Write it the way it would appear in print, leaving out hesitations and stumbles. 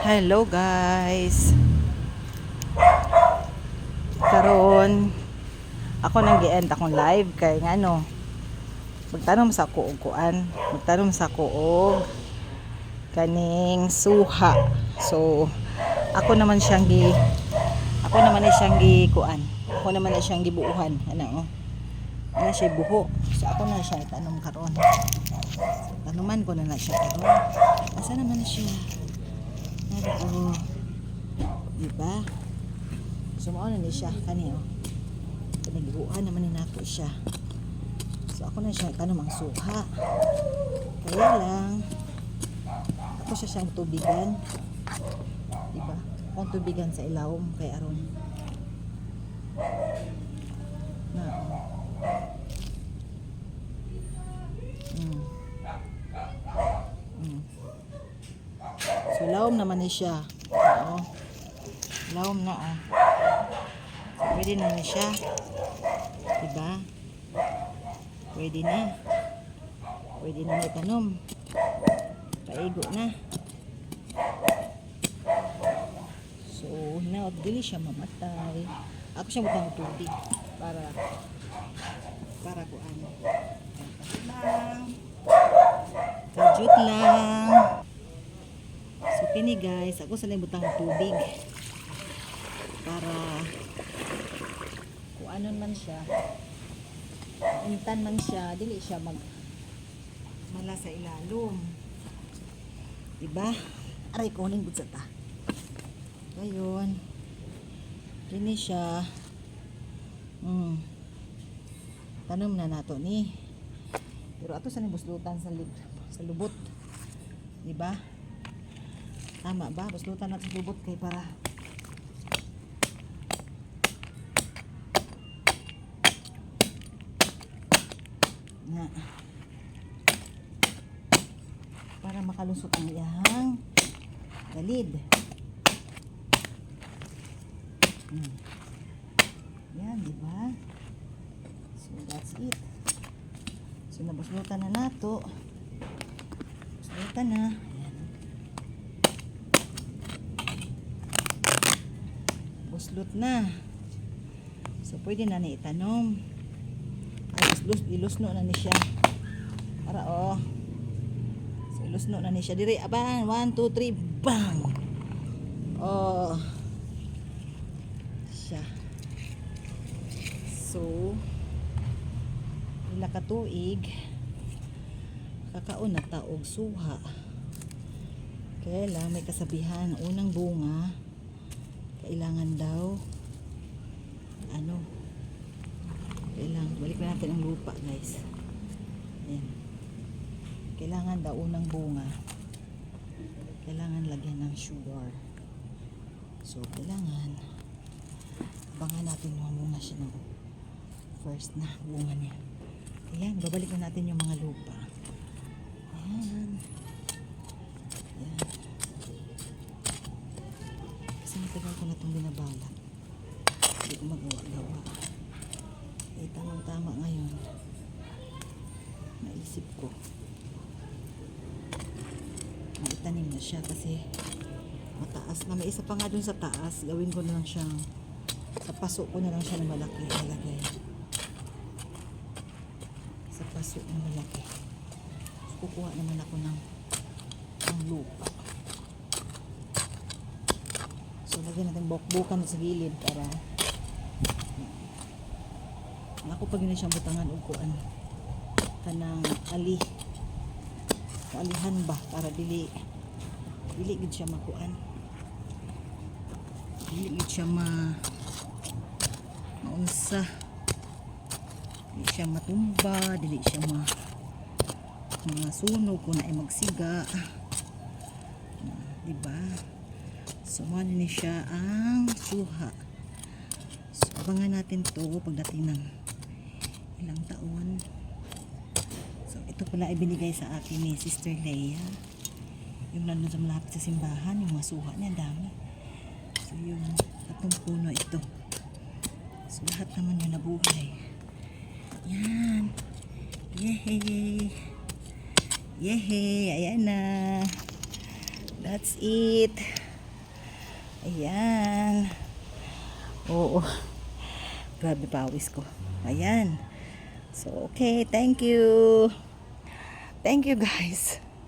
Hello guys. Karon ako nang gi-end akong live kay ngano. Magtanong sa ako og kuan, magtanong sa ako og kaning suha. So ako naman siyang kuan. Ako naman na siyang gibuuhan, ano oh. Ana siya buho. So ako na siya itanong karon. So, tanuman ko na siya karon. Asa naman siya? Oh, diba? Sumao na ni siya kani oh. Pinagbuuhan naman ni nato siya. So ako na siya tanong ang suha. Kaya lang ako siya siyang tubigan. Diba? Akong tubigan sa ilawom kay aron. Na. So lawom naman ni siya. Oo. Lawom na oh. So, pwede na ni siya. Diba? Pwede na. Pwede na itanom. Paigo na. So now dili siya mamatay. Ako siya butang tubig para ko ano. Kajut lang. So kini guys, ako sa butang tubig para kung anon man siya, intan man siya, dili siya mala sa ilalom. Diba? Aray ko ning butsata. Ayun. Kini siya. Tanom na nato ni. Pero ato sa buslutan sa lubot. Diba? Tama ba? Buslutan natin sa lubot kay para na para makalusot ang iyang galid. Yan, diba? So that's it. So nabuslutan na nato. Buslutan na. Ayan. Buslot na. So pwede na itanom. Ay, ilusno na ni siya. Para oh. So ilusno na ni siya. Diri, abang. 1, 2, 3, bang! Oh. Siya. So ila ka tuig kakaon na taog suha. Kaya lang may kasabihan, unang bunga kailangan daw ano, kailangan balik na natin ang lupa guys. Ayan. Kailangan daw unang bunga kailangan lagyan ng sugar. So kailangan abangan natin mga siya ng first na bunga niya. Ayan, babalik na natin yung mga lupa. Ayan. Ayan. Kasi matagal ko na itong binabalak. Hindi ko magawa-gawa. Eh, tamang-tama ngayon. Naisip ko. Maitanim na siya kasi mataas na. May isa pa nga dun sa taas. Gawin ko na lang siyang sa paso ko na lang siya na malaki ilagay. Sa paso na malaki. Kukuha naman ako ng lupa. So lagyan natin bukbukan sa gilid para ako pag yun na siyang butangan uguan kanang alihan ba para dili gid siya makuan. Dili gid siya maunsa. Dili siya matumba, dili siya mga sunog kung na ay magsiga. Diba? So ano ni siya ang suha. So abangan natin to pagdating ng ilang taon. So ito pala ay binigay sa akin ni Sister Leia. Yung nandun sa malapit sa simbahan, yung mga suha niya dami. So yung atong puno ito. So lahat naman yung nabuhay. Yan. Yehey. Yehey. Ayan na. That's it. Ayan. Oo. Grabe pawis ko. Ayan. So, okay. Thank you. Thank you guys.